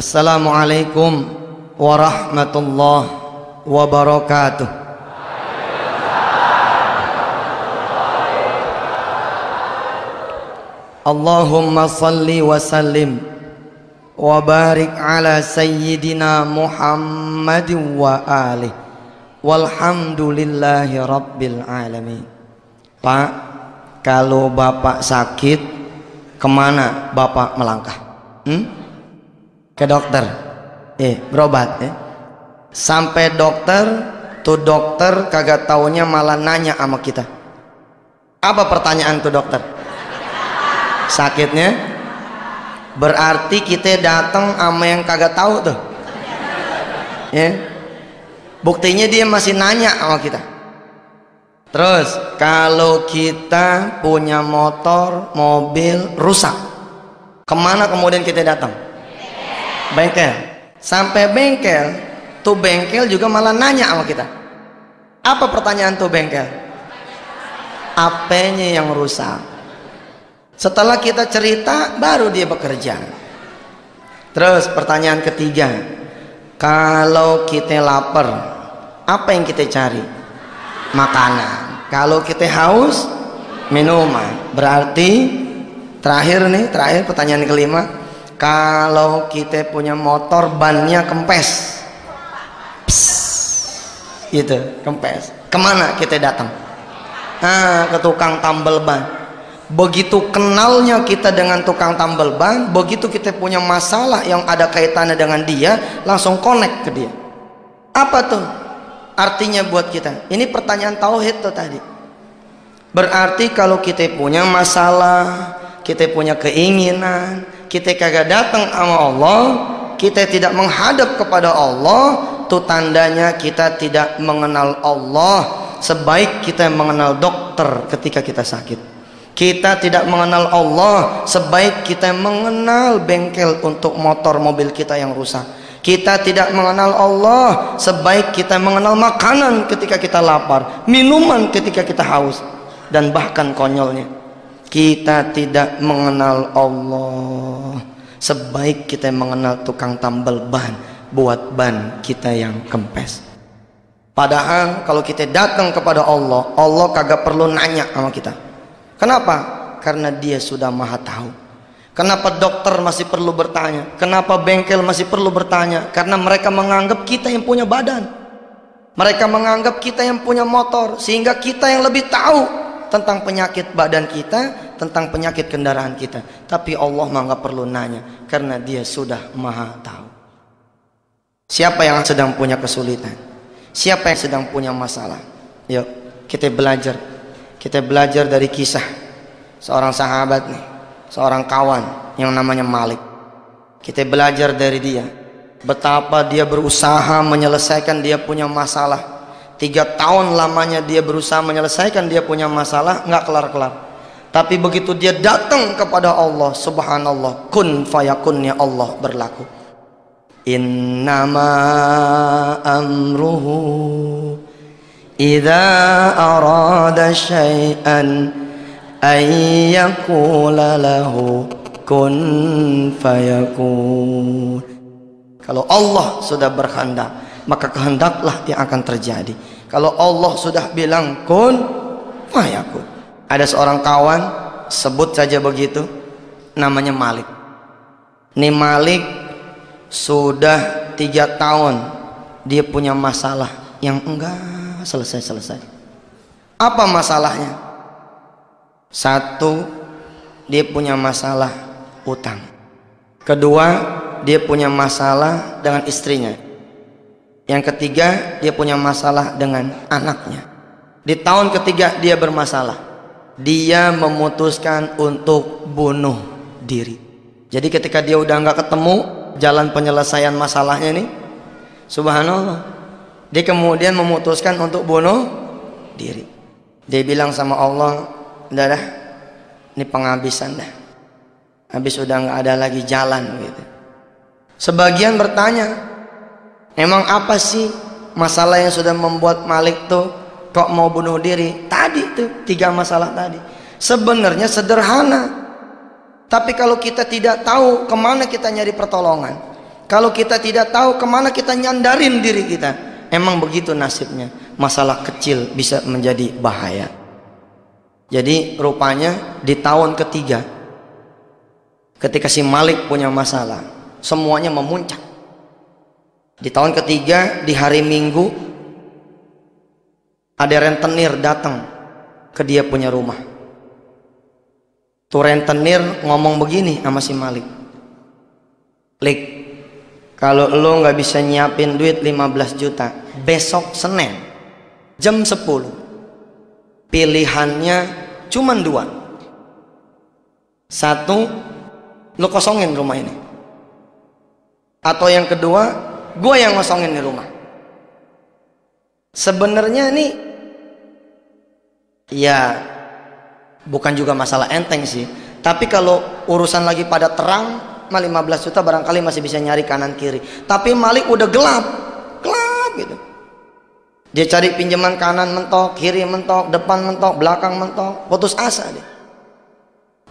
Assalamualaikum warahmatullahi wabarakatuh. Allahumma salli wa sallim wa barik ala sayyidina Muhammadin wa alihi walhamdulillahi rabbil alamin. Pak, kalau Bapak sakit, kemana Bapak melangkah? Ke dokter, berobat. Sampai dokter, tuh dokter kagak taunya malah nanya sama kita. Apa pertanyaan tuh dokter? Sakitnya? Berarti kita datang sama yang kagak tahu tuh. Buktinya dia masih nanya sama kita. Terus kalau kita punya motor, mobil rusak, kemana kemudian kita datang? Bengkel. Sampai bengkel, tuh bengkel juga malah nanya sama kita. Apa pertanyaan tuh bengkel? Apanya yang rusak? Setelah kita cerita, baru dia bekerja. Terus pertanyaan ketiga, kalau kita lapar, apa yang kita cari? Makanan. Kalau kita haus, minuman. Berarti terakhir pertanyaan kelima, kalau kita punya motor bannya kempes, gitu, kempes, kemana kita datang? Ke tukang tambal ban. Begitu kenalnya kita dengan tukang tambal ban, begitu kita punya masalah yang ada kaitannya dengan dia, langsung connect ke dia. Apa tuh artinya buat kita? Ini pertanyaan tauhid tuh tadi. Berarti kalau kita punya masalah, kita punya keinginan, kita kagak datang sama Allah, kita tidak menghadap kepada Allah, itu tandanya kita tidak mengenal Allah sebaik kita mengenal dokter ketika kita sakit. Kita tidak mengenal Allah sebaik kita mengenal bengkel untuk motor mobil kita yang rusak. Kita tidak mengenal Allah sebaik kita mengenal makanan ketika kita lapar, minuman ketika kita haus, dan bahkan konyolnya, kita tidak mengenal Allah sebaik kita mengenal tukang tambal ban buat ban kita yang kempes. Padahal kalau kita datang kepada Allah, Allah kagak perlu nanya sama kita. Kenapa? Karena dia sudah maha tahu. Kenapa dokter masih perlu bertanya? Kenapa bengkel masih perlu bertanya? Karena mereka menganggap kita yang punya badan, mereka menganggap kita yang punya motor, sehingga kita yang lebih tahu tentang penyakit badan kita, tentang penyakit kendaraan kita. Tapi Allah mah nggak perlu nanya, karena dia sudah maha tahu. Siapa yang sedang punya kesulitan? Siapa yang sedang punya masalah? Yuk kita belajar. Kita belajar dari kisah seorang sahabat nih, seorang kawan yang namanya Malik. Kita belajar dari dia, betapa dia berusaha menyelesaikan dia punya masalah. 3 tahun lamanya dia berusaha menyelesaikan dia punya masalah, nggak kelar-kelar. Tapi begitu dia datang kepada Allah, subhanallah, kun fayakunnya Allah berlaku. Innama amruhu idza arada syai'an ayyakula lahu kun fayakun. Kalau Allah sudah berkehendak, maka kehendaklah yang akan terjadi. Kalau Allah sudah bilang kun fayakun. Ada seorang kawan, sebut saja begitu, namanya Malik. Ini Malik sudah 3 tahun dia punya masalah yang enggak selesai. Apa masalahnya? 1, dia punya masalah utang. 2, dia punya masalah dengan istrinya. Yang 3, dia punya masalah dengan anaknya. Di tahun ketiga dia bermasalah. Dia memutuskan untuk bunuh diri. Jadi ketika dia udah nggak ketemu jalan penyelesaian masalahnya nih, subhanallah, dia kemudian memutuskan untuk bunuh diri. Dia bilang sama Allah, udah dah, ini penghabisan dah, habis udah nggak ada lagi jalan gitu. Sebagian bertanya, emang apa sih masalah yang sudah membuat Malik tuh kok mau bunuh diri? Tadi tuh 3 masalah tadi. Sebenarnya sederhana, tapi kalau kita tidak tahu kemana kita nyari pertolongan, Kalau kita tidak tahu, kemana kita nyandarin diri kita? Emang begitu nasibnya. Masalah kecil bisa menjadi bahaya. Jadi rupanya di tahun ketiga, ketika si Malik punya masalah, semuanya memuncak. Di tahun ketiga, di hari Minggu, ada rentenir datang ke dia punya rumah. Tuh rentenir ngomong begini sama si Malik, Lik, kalau lo nggak bisa nyiapin duit 15 juta, besok Senin jam 10, pilihannya cuma dua. Satu, lo kosongin rumah ini. Atau yang kedua, gue yang ngosongin di rumah. Sebenarnya nih, ya bukan juga masalah enteng sih. Tapi kalau urusan lagi pada terang, 15 juta barangkali masih bisa nyari kanan kiri. Tapi Malik udah gelap gitu. Dia cari pinjaman kanan mentok, kiri mentok, depan mentok, belakang mentok, putus asa dia.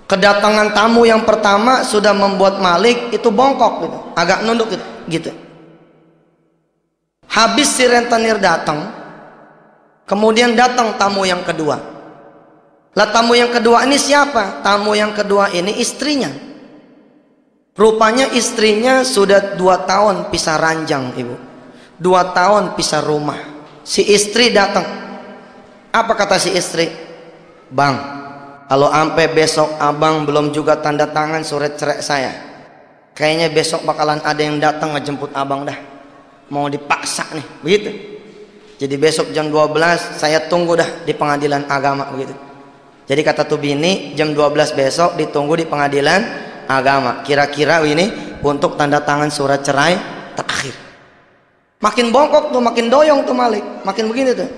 Kedatangan tamu yang pertama sudah membuat Malik itu bongkok gitu, agak nunduk gitu. Habis si rentenir datang, kemudian datang tamu yang kedua. Lah tamu yang kedua ini siapa? Tamu yang kedua ini istrinya. Rupanya istrinya sudah 2 tahun pisah ranjang, ibu. 2 tahun pisah rumah. Si istri datang. Apa kata si istri? Bang, kalau sampai besok abang belum juga tanda tangan surat cerai saya, kayaknya besok bakalan ada yang datang ngejemput abang dah. Mau dipaksa nih, begitu. Jadi besok jam 12 saya tunggu dah di pengadilan agama, begitu. Jadi kata tuh bini, jam 12 besok ditunggu di pengadilan agama. Kira-kira ini untuk tanda tangan surat cerai terakhir. Makin bongkok tuh, makin doyong tuh Malik, makin begini tuh.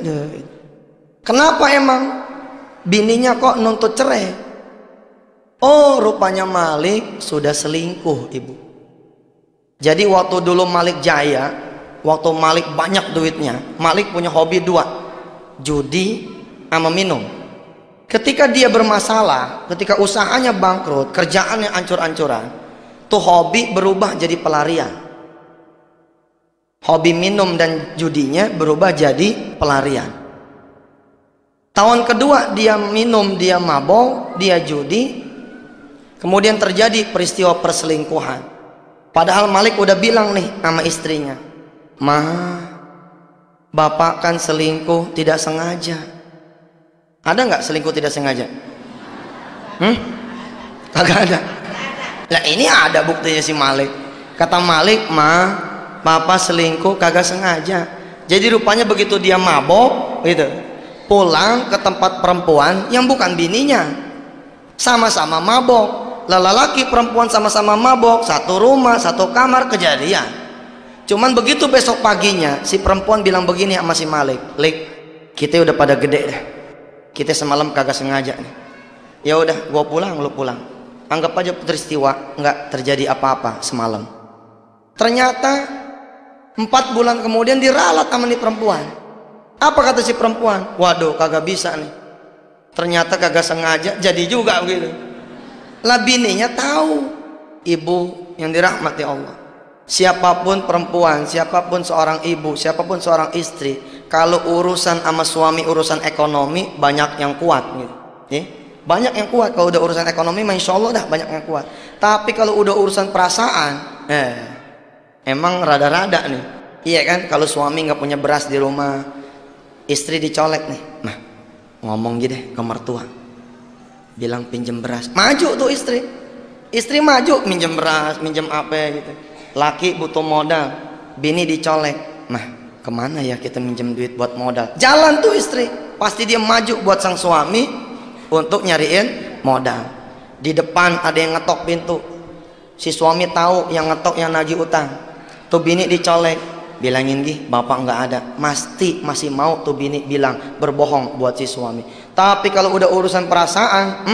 Kenapa emang bininya kok nuntut cerai? Oh, rupanya Malik sudah selingkuh, ibu. Jadi waktu dulu Malik jaya, waktu Malik banyak duitnya, Malik punya hobi 2, judi sama minum. Ketika dia bermasalah, ketika usahanya bangkrut, kerjaannya ancur-ancuran, tuh hobi berubah jadi pelarian. Hobi minum dan judinya berubah jadi pelarian. Tahun kedua dia minum, dia mabok, dia judi. Kemudian terjadi peristiwa perselingkuhan. Padahal Malik udah bilang nih sama istrinya, Ma, bapak kan selingkuh tidak sengaja. Ada nggak selingkuh tidak sengaja? Kagak ada. Nah ini ada buktinya si Malik. Kata Malik, Ma, papa selingkuh kagak sengaja. Jadi rupanya begitu dia mabok gitu, pulang ke tempat perempuan yang bukan bininya, sama-sama mabok. Lelaki perempuan sama-sama mabok, satu rumah, satu kamar, kejadian. Cuman begitu besok paginya si perempuan bilang begini sama si Malik, Lik, kita udah pada gede dah, kita semalam kagak sengaja nih. Ya udah, gua pulang, lu pulang. Anggap aja peristiwa nggak terjadi apa-apa semalam. Ternyata 4 bulan kemudian diralat sama nih perempuan. Apa kata si perempuan? Waduh, kagak bisa nih. Ternyata kagak sengaja, jadi juga begitu. Lah bininya tahu. Ibu yang dirahmati Allah, siapapun perempuan, siapapun seorang ibu, siapapun seorang istri, kalau urusan sama suami, urusan ekonomi, banyak yang kuat gitu. Banyak yang kuat. Kalau udah urusan ekonomi, masya Allah dah banyak yang kuat. Tapi kalau udah urusan perasaan, emang rada-rada nih. Iya kan, kalau suami nggak punya beras di rumah, istri dicolek nih, nah ngomong gitu deh ke mertua, bilang pinjem beras, maju tuh istri maju minjem beras, minjem apa gitu. Laki butuh modal, bini dicolek, nah kemana ya kita minjem duit buat modal? Jalan tuh istri, pasti dia maju buat sang suami untuk nyariin modal. Di depan ada yang ngetok pintu, si suami tahu yang ngetok yang nagih utang. Tuh bini dicolek, bilangin gih bapak nggak ada, pasti masih mau tuh bini bilang berbohong buat si suami. Tapi kalau udah urusan perasaan,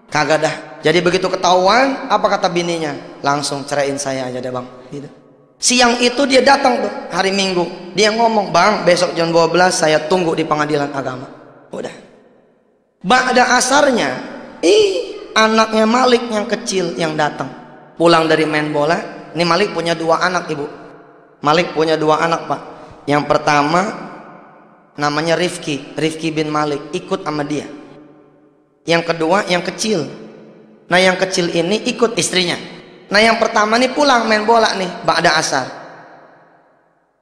kagak dah. Jadi begitu ketahuan, apa kata bininya? Langsung ceraiin saya aja deh bang gitu. Siang itu dia datang tuh hari Minggu, dia ngomong, bang besok jam 12 saya tunggu di pengadilan agama. Udah. Ba'da asarnya, anaknya Malik yang kecil yang datang pulang dari main bola, Ini Malik punya 2 anak, Ibu. Malik punya 2 anak, Pak. Yang pertama namanya Rifki bin Malik, ikut sama dia. Yang kedua yang kecil. Nah yang kecil ini ikut istrinya. Nah yang pertama nih pulang main bola nih ba'da asar.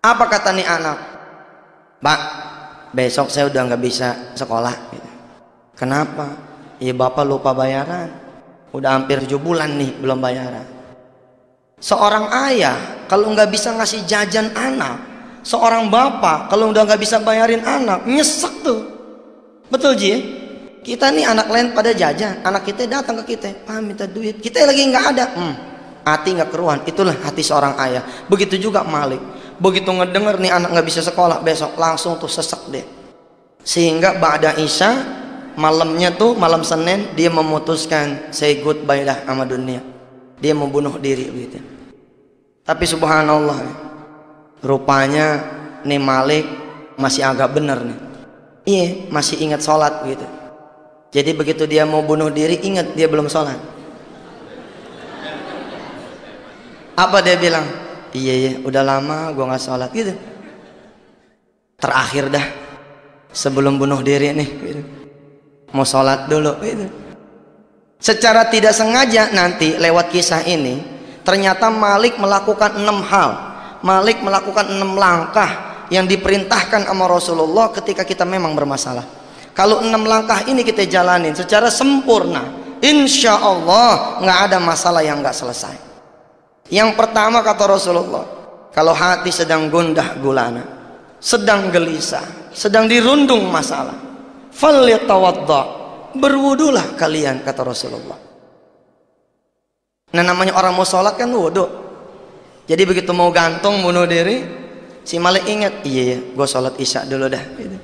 Apa kata nih anak? Pak, besok saya udah nggak bisa sekolah. Kenapa? Ya bapak lupa bayaran. Udah hampir 7 bulan nih belum bayaran. Seorang ayah kalau nggak bisa ngasih jajan anak, seorang bapak kalau udah nggak bisa bayarin anak, nyesek tuh. Betul Ji? Kita nih anak lain pada jajan, anak kita datang ke kita, Pak minta duit, kita lagi nggak ada. Hati nggak keruan. Itulah hati seorang ayah. Begitu juga Malik. Begitu ngedenger nih anak nggak bisa sekolah besok, langsung tuh sesek deh. Sehingga ba'da isya, malamnya tuh malam Senin dia memutuskan say goodbye dah sama dunia. Dia mau bunuh diri begitu. Tapi subhanallah, rupanya nih Malik masih agak bener nih. Iya, masih ingat sholat gitu. Jadi begitu dia mau bunuh diri, ingat dia belum sholat. Apa dia bilang? Iya, udah lama gua nggak sholat gitu. Terakhir dah sebelum bunuh diri nih gitu. Mau sholat dulu gitu. Secara tidak sengaja nanti lewat kisah ini ternyata Malik melakukan 6 hal. Malik melakukan 6 langkah yang diperintahkan sama Rasulullah ketika kita memang bermasalah. Kalau 6 langkah ini kita jalanin secara sempurna, insya Allah nggak ada masalah yang nggak selesai. Yang pertama kata Rasulullah, kalau hati sedang gundah gulana, sedang gelisah, sedang dirundung masalah, falyatawadda, berwudulah kalian kata Rasulullah. Nah namanya orang mau sholat kan wudu. Jadi begitu mau gantung bunuh diri, si Malik ingat, iya gue sholat isya dulu dah gitu.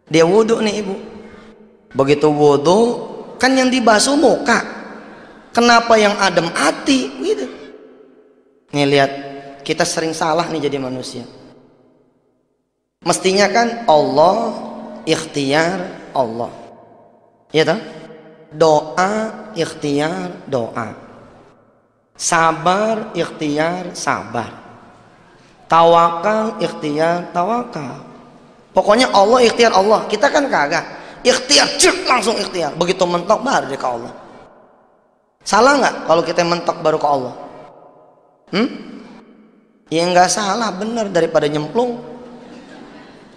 Dia wudu nih Ibu. Begitu wudu kan yang dibasuh muka, kenapa yang adem hati gitu. Nih lihat, kita sering salah nih jadi manusia. Mestinya kan Allah, ikhtiar Allah, ya toh? Doa, ikhtiar doa. Sabar, ikhtiar sabar. Tawakal, ikhtiar tawakal. Pokoknya Allah, ikhtiar Allah. Kita kan kagak. Ikhtiar, cek langsung ikhtiar. Begitu mentok baru ke Allah. Salah nggak kalau kita mentok baru ke Allah? Ya nggak salah, benar daripada nyemplung.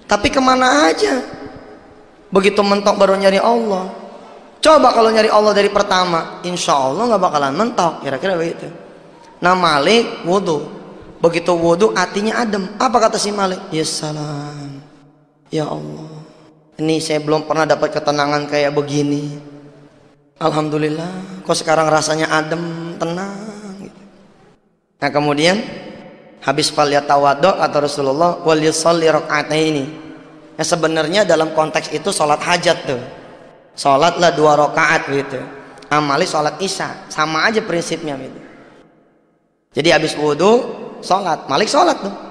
Tapi kemana aja? Begitu mentok baru nyari Allah. Coba kalau nyari Allah dari pertama, insya Allah nggak bakalan mentok. Kira-kira begitu. Nah Malik wudu. Begitu wudu hatinya adem. Apa kata si Malik? Ya salam. Ya Allah, ini saya belum pernah dapat ketenangan kayak begini. Alhamdulillah, kok sekarang rasanya adem, tenang gitu. Nah kemudian habis falyatawaddo kata Rasulullah wal yusalli raka'ataini. Nah sebenarnya dalam konteks itu sholat hajat tuh. Sholatlah 2 rakaat gitu. Amali sholat isya, sama aja prinsipnya gitu. Jadi habis wudu sholat, Malik sholat tuh.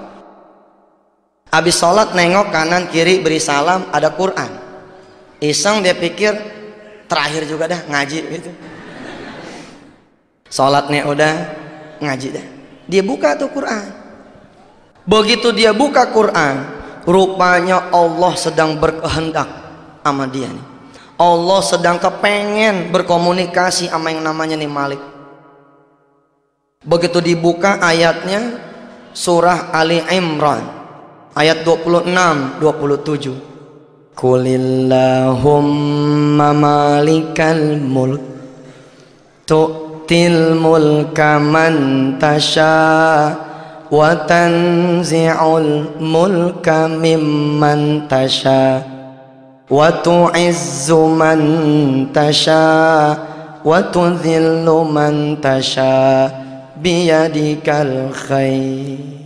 Habis sholat nengok kanan kiri beri salam, ada Quran. Iseng dia pikir terakhir juga dah ngaji gitu. Sholatnya udah, ngaji dah. Dia buka tuh Quran. Begitu dia buka Quran, rupanya Allah sedang berkehendak sama dia nih. Allah sedang kepengen berkomunikasi sama yang namanya nih Malik. Begitu dibuka ayatnya surah Ali Imran ayat 26-27. Qulillahumma malikal mulk tu'til mulka man tasha wa tanzi'ul mulka mimman tasha wa tu'izzu man tasha wa tudhillu man tasha biyadikal khair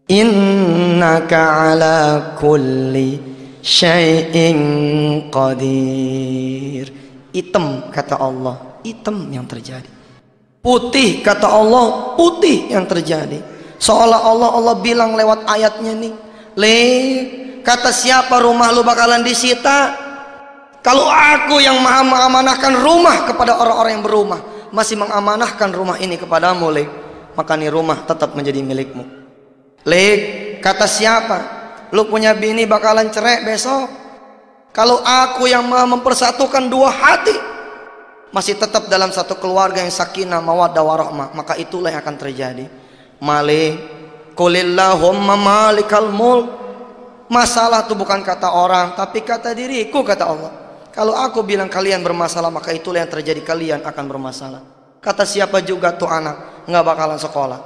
innaka ala kulli syai'in qadir. Hitam kata Allah, hitam yang terjadi. Putih kata Allah, putih yang terjadi. Seolah-olah Allah bilang lewat ayatnya nih, kata siapa rumah lu bakalan disita? Kalau aku yang maha mengamanahkan rumah kepada orang-orang yang berumah, masih mengamanahkan rumah ini kepadamu, maka nih rumah tetap menjadi milikmu. Lik, kata siapa? Lu punya bini bakalan cerai besok. Kalau aku yang mempersatukan dua hati, masih tetap dalam satu keluarga yang sakinah mawaddah warahmah, maka itulah yang akan terjadi. Malik, qulillahumma malikal mulk. Masalah itu bukan kata orang, tapi kata diriku, kata Allah. Kalau aku bilang kalian bermasalah, maka itulah yang terjadi, kalian akan bermasalah. Kata siapa juga tuh anak nggak bakalan sekolah.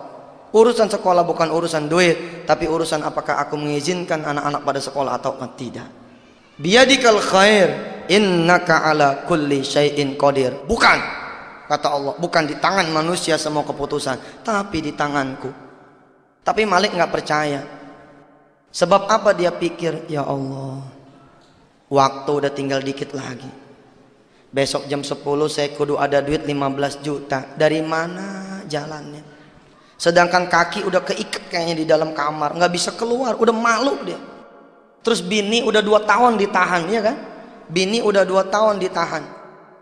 Urusan sekolah bukan urusan duit, tapi urusan apakah aku mengizinkan anak-anak pada sekolah atau tidak. Biyadikal khair, innaka ala kulli syai'in qadir. Bukan, kata Allah, bukan di tangan manusia semua keputusan, tapi di tanganku. Tapi Malik nggak percaya. Sebab apa dia pikir? Ya Allah, waktu udah tinggal dikit lagi. Besok jam 10 saya kudu ada duit 15 juta. Dari mana jalannya? Sedangkan kaki udah keikat kayaknya di dalam kamar, nggak bisa keluar, udah malu dia. Terus bini udah 2 tahun ditahan, ya kan? Bini udah 2 tahun ditahan,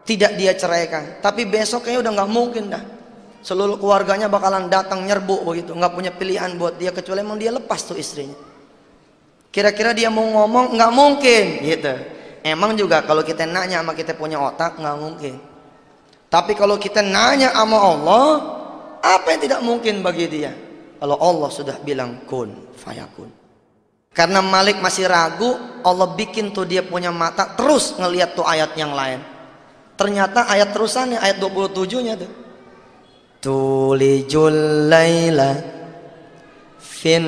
tidak dia ceraikan. Tapi besok kayaknya udah nggak mungkin dah. Seluruh keluarganya bakalan datang nyerbu begitu, nggak punya pilihan buat dia kecuali emang dia lepas tuh istrinya. Kira-kira dia mau ngomong? Nggak mungkin, gitu. Emang juga kalau kita nanya sama kita punya otak, nggak mungkin. Tapi kalau kita nanya sama Allah, apa yang tidak mungkin bagi dia? Kalau Allah sudah bilang kun fayakun. Karena Malik masih ragu, Allah bikin tuh dia punya mata terus ngelihat tuh ayat yang lain. Ternyata ayat terusannya, ayat 27-nya tuh. Tulijul laila fin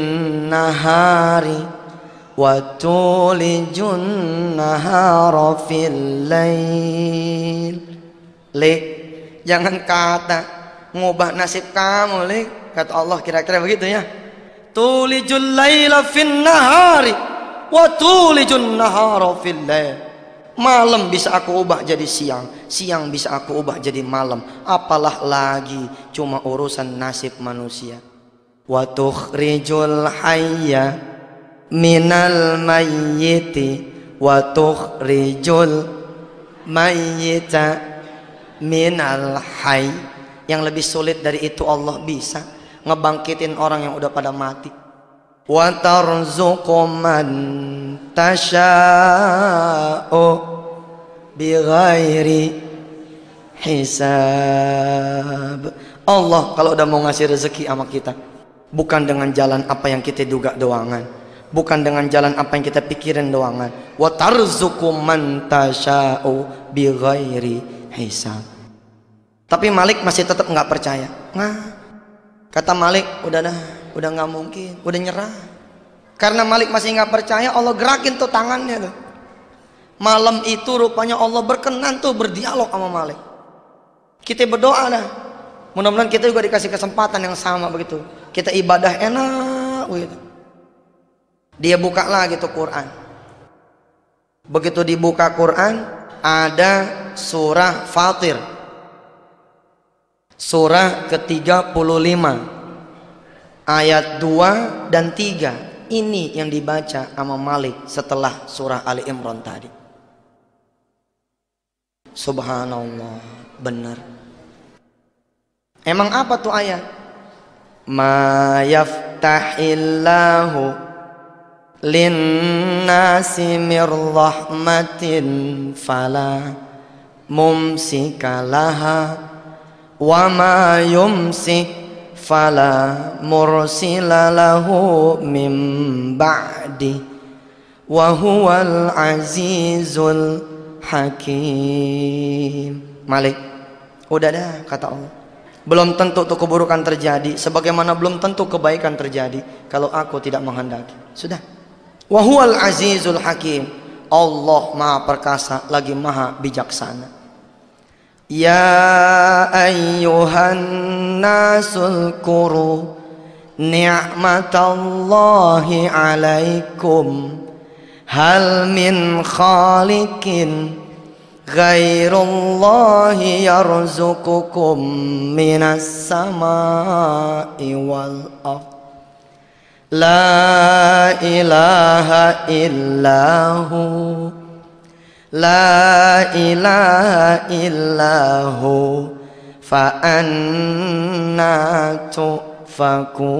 nahari wa tulijun nahara fil lail. Lik, jangan kata ngubah nasib kamu, Lik. Kata Allah kira-kira begitu ya. Tulijul laila fin nahari wa tulijun nahara fil lail. Malam bisa aku ubah jadi siang, siang bisa aku ubah jadi malam. Apalah lagi cuma urusan nasib manusia. Wa tukhrijul hayya minal mayyiti wa tukhrijul mayyita minal hayy. Yang lebih sulit dari itu Allah bisa ngebangkitin orang yang udah pada mati. Wa tarzuqu man tasha'u bighairi hisab. Allah kalau udah mau ngasih rezeki sama kita, bukan dengan jalan apa yang kita duga doangan, bukan dengan jalan apa yang kita pikirin doangan. Wa tarzuqu man tasha'u bighairi hisab. Tapi Malik masih tetap nggak percaya. Nah, kata Malik, udah nggak mungkin, udah nyerah. Karena Malik masih nggak percaya, Allah gerakin tuh tangannya tuh. Malam itu rupanya Allah berkenan tuh berdialog sama Malik. Kita berdoa dah, mudah-mudahan kita juga dikasih kesempatan yang sama begitu. Kita ibadah enak begitu. Dia buka lagi tuh Quran. Begitu dibuka Quran, ada surah Fatir, surah ke-35 ayat 2 dan 3. Ini yang dibaca sama Malik setelah surah Ali Imran tadi. Subhanallah, benar. Emang apa tuh ayat? Ma yaftahillahu linnasi mir rahmatin fala mumsikalaha wa ma yumsik fala mursila lahu min ba'di wa huwal azizul hakim. Malik, udah dah kata Allah, belum tentu tuh keburukan terjadi, sebagaimana belum tentu kebaikan terjadi kalau aku tidak menghendaki. Sudah. Wa huwal azizul hakim. Allah maha perkasa lagi maha bijaksana. Ya ayyuhan nasul kuru ni'matallahi alaikum hal min khaliqin ghairullahi yarzuqukum minas samai wal ardh la ilaha illahu la ilaha illahu fa anna tufakun.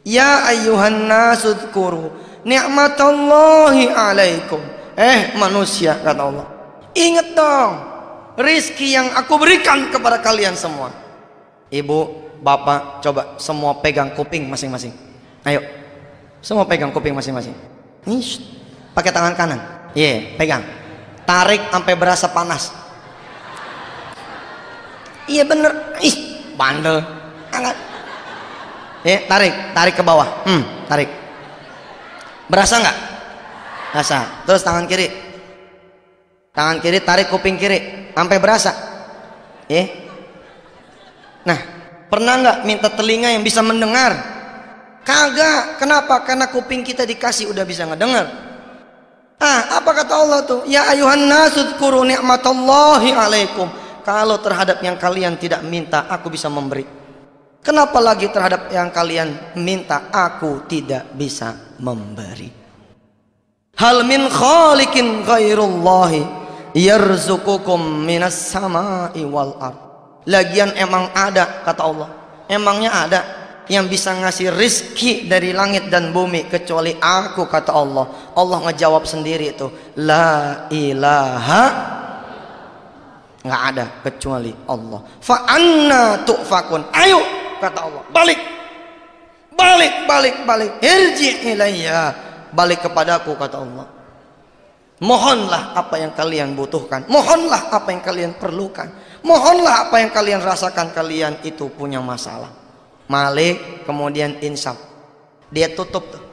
Ya ayyuhan nasu dzkuru ni'matallahi alaikum. Manusia, kata Allah, ingat dong rizki yang aku berikan kepada kalian semua. Ibu, bapak, coba semua pegang kuping masing-masing. Ayo, semua pegang kuping masing-masing. Pakai tangan kanan. Pegang. Tarik sampai berasa panas. Iya bener. Bandel. Angkat. Tarik ke bawah. Tarik. Berasa nggak? Berasa. Terus tangan kiri. Tangan kiri tarik kuping kiri sampai berasa. Nah, pernah nggak minta telinga yang bisa mendengar? Kagak. Kenapa? Karena kuping kita dikasih udah bisa ngedengar. Apa kata Allah tuh? Ya ayuhan nasu dzkuru ni'matallahi alaikum. Kalau terhadap yang kalian tidak minta, aku bisa memberi. Kenapa lagi terhadap yang kalian minta, aku tidak bisa memberi? Hal min khaliqin ghairullahi yarzuqukum minas samai wal ard. Lagian emang ada, kata Allah, emangnya ada yang bisa ngasih rizki dari langit dan bumi kecuali aku, kata Allah. Allah ngejawab sendiri itu, la ilaha, nggak ada kecuali Allah. Fa anna tu'fakun. Ayo, kata Allah, balik, irji ilayya, balik kepadaku, kata Allah. Mohonlah apa yang kalian butuhkan, mohonlah apa yang kalian perlukan, mohonlah apa yang kalian rasakan. Kalian itu punya masalah. Malik kemudian insaf, dia tutup tuh.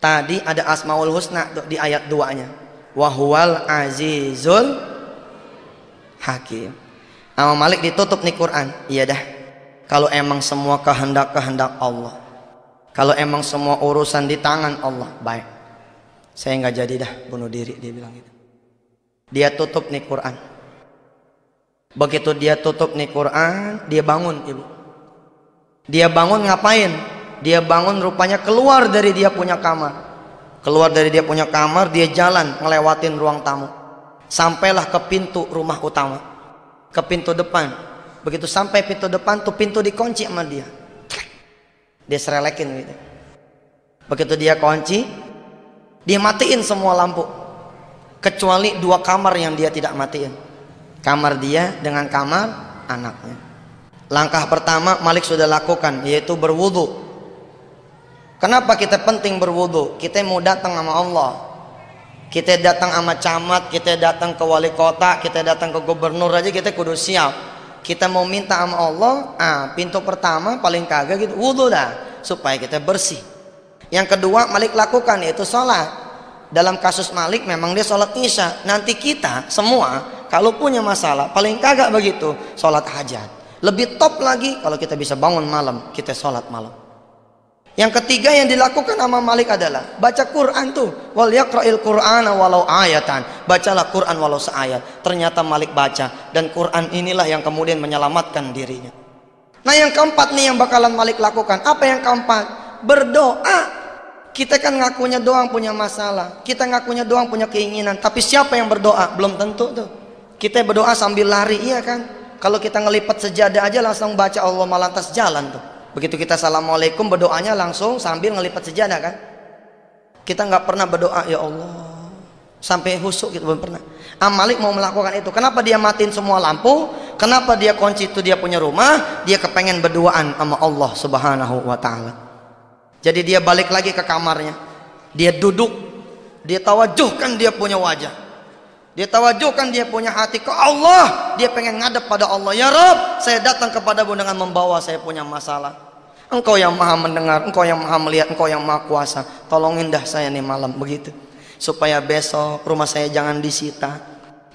Tadi ada Asmaul Husna tuh di ayat 2-nya, Wahuwal Azizul Hakim. Sama Malik ditutup nih Quran. Iya dah, kalau emang semua kehendak Allah, kalau emang semua urusan di tangan Allah, baik, saya nggak jadi dah bunuh diri, dia bilang gitu. Dia tutup nih Quran. Begitu dia tutup nih Quran, dia bangun, ibu. Dia bangun ngapain? Dia bangun rupanya keluar dari dia punya kamar. Keluar dari dia punya kamar, dia jalan ngelewatin ruang tamu. Sampailah ke pintu rumah utama, ke pintu depan. Begitu sampai pintu depan tuh pintu dikunci sama dia. Dia serelekin gitu. Begitu dia kunci, dia matiin semua lampu kecuali 2 kamar yang dia tidak matiin. Kamar dia dengan kamar anaknya. Langkah pertama Malik sudah lakukan, yaitu berwudu. Kenapa kita penting berwudu? Kita mau datang sama Allah, kita datang sama camat, kita datang ke wali kota, kita datang ke gubernur aja kita kudu siap. Kita mau minta sama Allah, pintu pertama paling kagak gitu, wudu dah, supaya kita bersih. Yang kedua Malik lakukan, yaitu sholat. Dalam kasus Malik memang dia sholat isya. Nanti kita semua kalau punya masalah paling kagak begitu, sholat hajat. Lebih top lagi kalau kita bisa bangun malam, kita sholat malam. Yang ketiga yang dilakukan sama Malik adalah baca Quran tuh. Wal yaqra'il Qur'ana walau ayatan. Bacalah Quran walau seayat. Ternyata Malik baca, dan Quran inilah yang kemudian menyelamatkan dirinya. Nah yang keempat nih yang bakalan Malik lakukan. Apa yang keempat? Berdoa. Kita kan ngakunya doang punya masalah, kita ngakunya doang punya keinginan, tapi siapa yang berdoa? Belum tentu tuh. Kita berdoa sambil lari, iya kan? Kalau kita ngelipat sejadah aja langsung baca Allah malantas jalan tuh. Begitu kita assalamualaikum berdoanya langsung sambil ngelipat sejadah kan. Kita nggak pernah berdoa ya Allah sampai husuk gitu, belum pernah. Malik mau melakukan itu. Kenapa dia matiin semua lampu? Kenapa dia kunci itu dia punya rumah? Dia kepengen berduaan sama Allah Subhanahu wa ta'ala. Jadi dia balik lagi ke kamarnya. Dia duduk, dia tawajuhkan dia punya wajah, dia tawajuhkan dia punya hati ke Allah. Dia pengen ngadep pada Allah. Ya Rabb, saya datang kepadamu dengan membawa saya punya masalah. Engkau yang maha mendengar, engkau yang maha melihat, engkau yang maha kuasa. Tolongin dah saya nih malam begitu, supaya besok rumah saya jangan disita,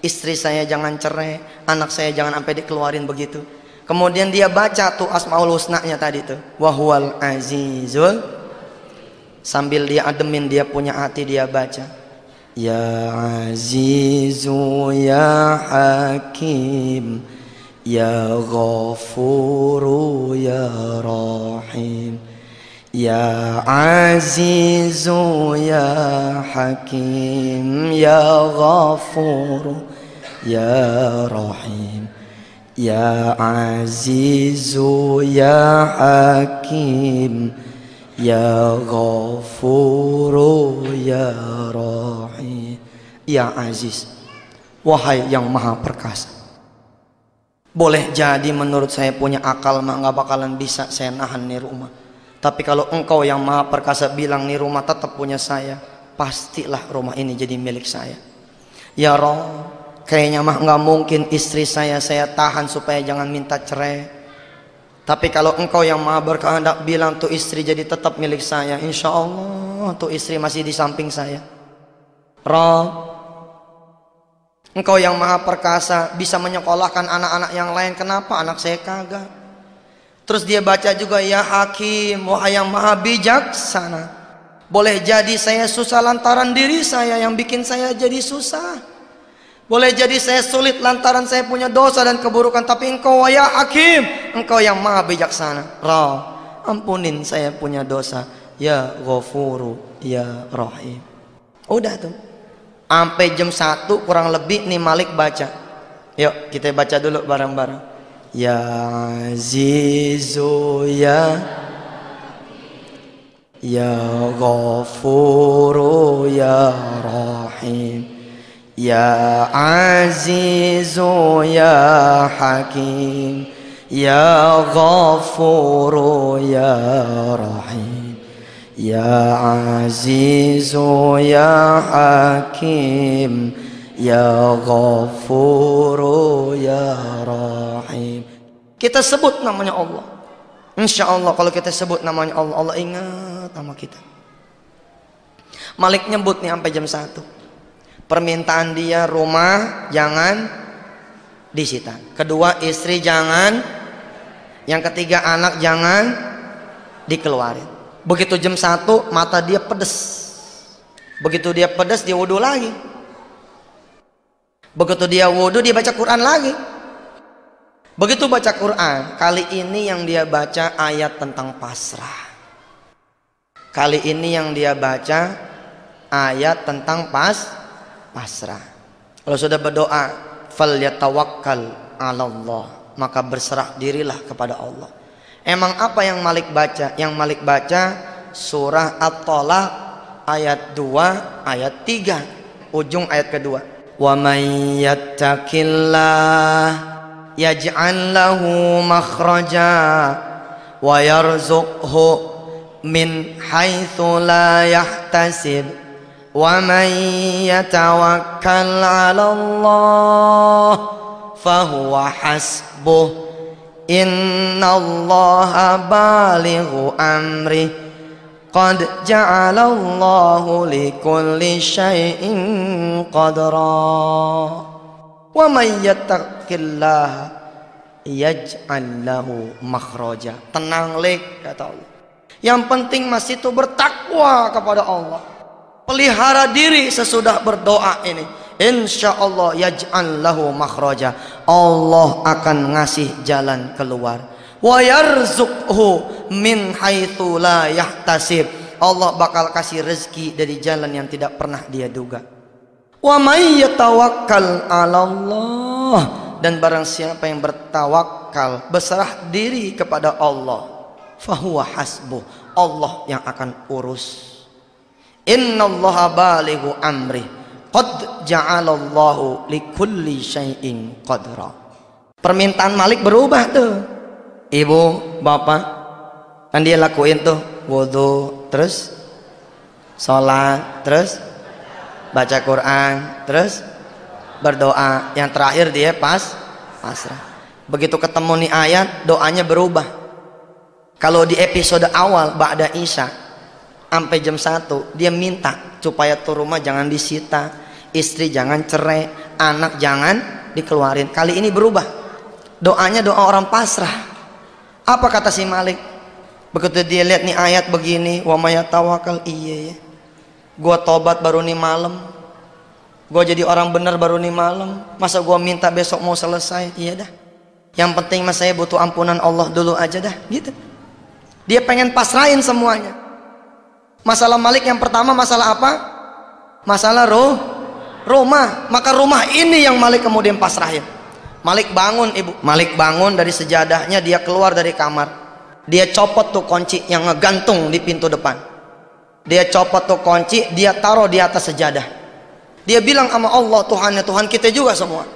istri saya jangan cerai, anak saya jangan sampai dikeluarin begitu. Kemudian dia baca tuh Asmaul Husna-nya tadi tuh, Wahuwal Azizul. Sambil dia ademin dia punya hati, dia baca, Ya Azizu Ya Hakim Ya Ghafuru Ya Rahim, Ya Azizu Ya Hakim Ya Ghafuru Ya Rahim, Ya Azizu Ya Hakim Ya Ghafuru Ya Rahim. Ya Aziz, wahai yang maha perkasa. Boleh jadi menurut saya punya akal mah nggak bakalan bisa saya nahan nih rumah. Tapi kalau engkau yang maha perkasa bilang nih rumah tetap punya saya, pastilah rumah ini jadi milik saya. Ya Roh, kayaknya mah nggak mungkin istri saya tahan supaya jangan minta cerai. Tapi kalau engkau yang maha berkehendak bilang tuh istri jadi tetap milik saya, insya Allah tuh istri masih di samping saya. Roh, engkau yang maha perkasa bisa menyekolahkan anak-anak yang lain, kenapa anak saya kagak? Terus dia baca juga ya Hakim, wahai yang maha bijaksana. Boleh jadi saya susah lantaran diri saya yang bikin saya jadi susah. Boleh jadi saya sulit lantaran saya punya dosa dan keburukan. Tapi engkau ya Hakim, engkau yang maha bijaksana. Ra, ampunin saya punya dosa. Ya Ghafuru Ya Rahim. Udah tuh. Sampai jam 1 kurang lebih nih Malik baca. Yuk kita baca dulu bareng-bareng. Ya Azizu Ya Ghafuru Ya Rahim. Ya Azizu Ya Hakim Ya Ghafuru Ya Rahim. Ya Azizu Ya Hakim Ya Ghafuru Ya Rahim. Kita sebut namanya Allah. Insya Allah kalau kita sebut namanya Allah, Allah ingat nama kita. Malik nyebut nih sampai jam 1. Permintaan dia rumah jangan disita. Kedua istri jangan. Yang ketiga anak jangan dikeluarin. Begitu jam 1 mata dia pedes. Begitu dia pedes dia wudhu lagi. Begitu dia wudhu dia baca Quran lagi. Begitu baca Quran, kali ini yang dia baca ayat tentang pasrah. Kali ini yang dia baca ayat tentang pasrah. Kalau sudah berdoa, falyatawakkal 'alallah, maka berserah dirilah kepada Allah. Emang apa yang Malik baca? Yang Malik baca surah At-Thalaq ayat 2, ayat 3, ujung ayat kedua. Wa may yattaqillah yaj'al lahu makhraja wa yarzuqhu min haitsu la yahtasib wa man yatawakkal 'ala Allah fahuwa hasbuh innallaha balighu amri qad ja'alallahu likulli syai'in qadra. Wa may yattaqillaha yaj'al lahu makhraja. Tenang lek kata Allah. Yang penting masih itu bertakwa kepada Allah. Pelihara diri sesudah berdoa ini. Insyaallah yaj'al lahu makhraja. Allah akan ngasih jalan keluar. Wa yarzuqhu min haitsu la yahtasib. Allah bakal kasih rezeki dari jalan yang tidak pernah dia duga. Wa may yatawakkal 'ala Allah, dan barang siapa yang bertawakal, berserah diri kepada Allah, fahuwa hasbuh, Allah yang akan urus. Innallaha balighu amri qad ja'alallahu likulli syai'in qadra. Permintaan Malik berubah tuh. Ibu, bapak, kan dia lakuin tuh wudu, terus sholat, terus baca Quran, terus berdoa. Yang terakhir dia pasrah. Begitu ketemu nih ayat, doanya berubah. Kalau di episode awal ba'da Isya sampai jam 1 dia minta supaya tuh rumah jangan disita, istri jangan cerai, anak jangan dikeluarin. Kali ini berubah. Doanya doa orang pasrah. Apa kata si Malik? Begitu dia lihat nih ayat begini, wa may yatawakkal, iya ya. Gua tobat baru nih malam, gua jadi orang benar baru nih malam, masa gua minta besok mau selesai? Iya dah, yang penting mas saya butuh ampunan Allah dulu aja dah, gitu. Dia pengen pasrahin semuanya. Masalah Malik yang pertama masalah apa? Masalah rumah. Maka rumah ini yang Malik kemudian pasrahin. Malik bangun ibu. Malik bangun dari sejadahnya, dia keluar dari kamar. Dia copot tuh kunci yang ngegantung di pintu depan. Dia copot tuh kunci, dia taruh di atas sejadah. Dia bilang sama Allah, Tuhannya Tuhan kita juga semua.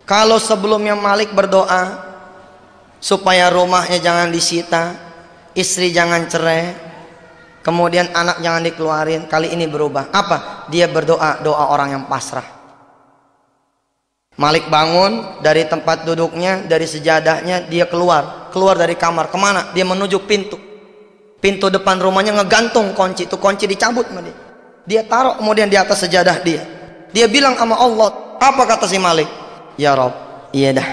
Kalau sebelumnya Malik berdoa supaya rumahnya jangan disita, istri jangan cerai, kemudian anak jangan dikeluarin, kali ini berubah. Apa? Dia berdoa doa orang yang pasrah. Malik bangun dari tempat duduknya, dari sejadahnya, dia keluar dari kamar. Kemana? Dia menuju pintu depan rumahnya, ngegantung kunci. Itu kunci dicabut sama dia. Dia taruh kemudian di atas sejadah dia. Dia bilang sama Allah, apa kata si Malik? Ya Rob, iya dah,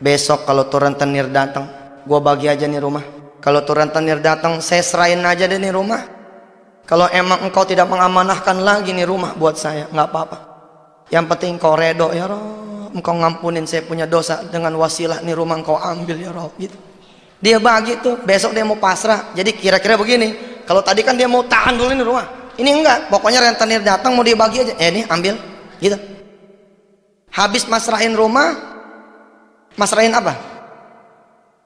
besok kalau tuh rentenir datang, gua bagi aja nih rumah. Kalau tuh rentenir datang, saya serahin aja deh nih rumah. Kalau emang engkau tidak mengamanahkan lagi nih rumah buat saya, nggak apa-apa. Yang penting kau redo ya Rob. Engkau ngampunin saya punya dosa dengan wasilah nih rumah engkau ambil ya Rob gitu. Dia bagi tuh, besok dia mau pasrah. Jadi kira-kira begini, kalau tadi kan dia mau tahan dulu nih rumah, ini enggak, pokoknya rentenir datang mau dia bagi aja, nih ambil gitu. Habis masrahin rumah, masrahin apa?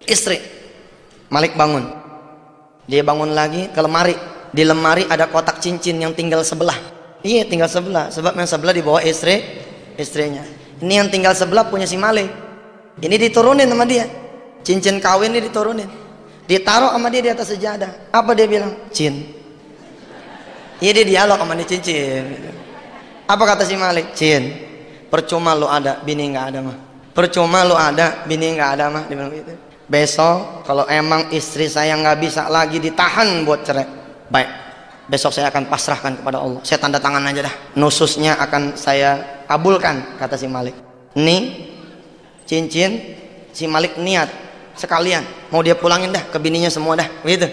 Istri. Malik bangun, dia bangun lagi ke lemari. Di lemari ada kotak cincin yang tinggal sebelah. Iya tinggal sebelah, sebab yang sebelah dibawa istrinya. Ini yang tinggal sebelah punya si Malik. Ini diturunin sama dia. Cincin kawin ini diturunin. Ditaruh sama dia di atas sejadah. Apa dia bilang? Cin. Iya dia dialog sama dia cincin. Apa kata si Malik? Cin. Percuma lu ada, bini nggak ada mah. Percuma lu ada, bini nggak ada mah. Dia bilang gitu. Besok kalau emang istri saya nggak bisa lagi ditahan buat cerai, baik. Besok saya akan pasrahkan kepada Allah. Saya tanda tangan aja dah. Nususnya akan saya kabulkan, kata si Malik. Nih cincin, si Malik niat sekalian mau dia pulangin dah ke bininya semua dah, gitu.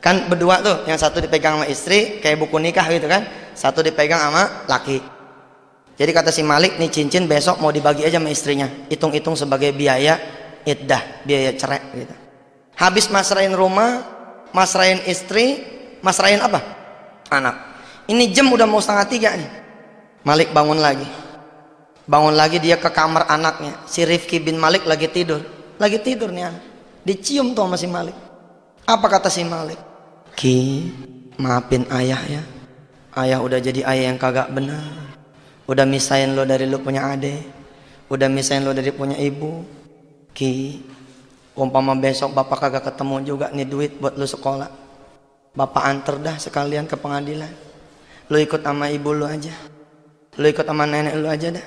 Kan berdua tuh, yang satu dipegang sama istri kayak buku nikah gitu kan, satu dipegang sama laki. Jadi kata si Malik, nih cincin besok mau dibagi aja sama istrinya. Hitung-hitung sebagai biaya iddah, biaya cerai gitu. Habis masrahin rumah, masrahin istri, masrahin apa? Anak. Ini jam udah mau 2:30 nih. Malik bangun lagi. Bangun lagi dia ke kamar anaknya. Si Rifki bin Malik lagi tidur. Lagi tidur nih anak. Dicium tuh sama si Malik. Apa kata si Malik? Ki, maafin ayah ya. Ayah udah jadi ayah yang kagak benar. Udah misahin lo dari lo punya adik. Udah misahin lo dari punya ibu. Ki, umpama besok bapak kagak ketemu juga nih duit buat lo sekolah, bapak anter dah sekalian ke pengadilan. Lu ikut sama ibu lu aja, lu ikut sama nenek lu aja dah.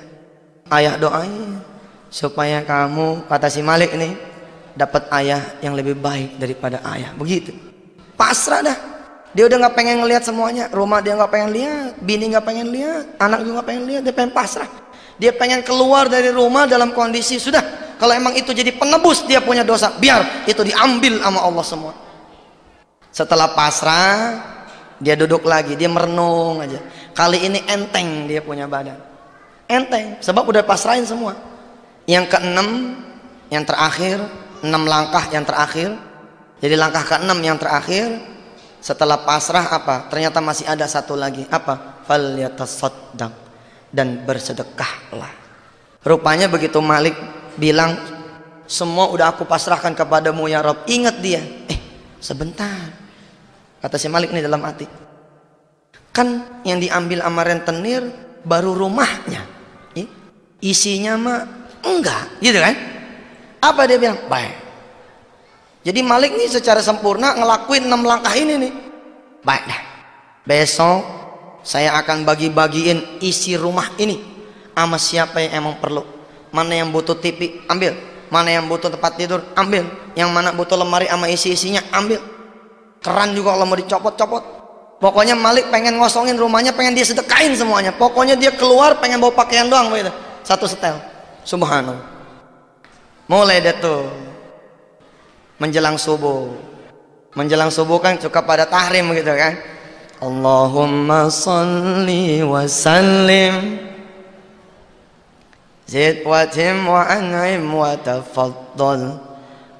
Ayah doain supaya kamu, kata si Malik ini, dapat ayah yang lebih baik daripada ayah. Begitu. Pasrah dah. Dia udah nggak pengen ngelihat semuanya. Rumah dia nggak pengen lihat, bini nggak pengen lihat, anak juga nggak pengen lihat. Dia pengen pasrah. Dia pengen keluar dari rumah dalam kondisi sudah. Kalau emang itu jadi penebus dia punya dosa, biar itu diambil sama Allah semua. Setelah pasrah, dia duduk lagi, dia merenung aja. Kali ini enteng dia punya badan. Enteng, sebab udah pasrahin semua. Yang keenam, yang terakhir, 6 langkah yang terakhir. Jadi langkah keenam yang terakhir, setelah pasrah apa? Ternyata masih ada satu lagi. Apa? Falyatasaddaq, dan bersedekahlah. Rupanya begitu Malik bilang, semua udah aku pasrahkan kepadamu ya Rabb. Ingat dia, sebentar. Kata si Malik ini dalam hati, kan yang diambil sama rentenir baru rumahnya, isinya mah enggak, gitu kan? Apa dia bilang? Baik. Jadi Malik nih secara sempurna ngelakuin 6 langkah ini nih. Baik dah. Besok saya akan bagi-bagiin isi rumah ini sama siapa yang emang perlu. Mana yang butuh TV, ambil. Mana yang butuh tempat tidur, ambil. Yang mana butuh lemari sama isi-isinya, ambil. Keran juga kalau mau dicopot-copot. Pokoknya Malik pengen ngosongin rumahnya, pengen dia sedekain semuanya. Pokoknya dia keluar pengen bawa pakaian doang gitu. Satu setel. Subhanallah. Mulai deh tuh menjelang subuh. Menjelang subuh kan suka pada tahrim gitu kan. Allahumma salli wa sallim zid wa tim wa an'im wa tafaddal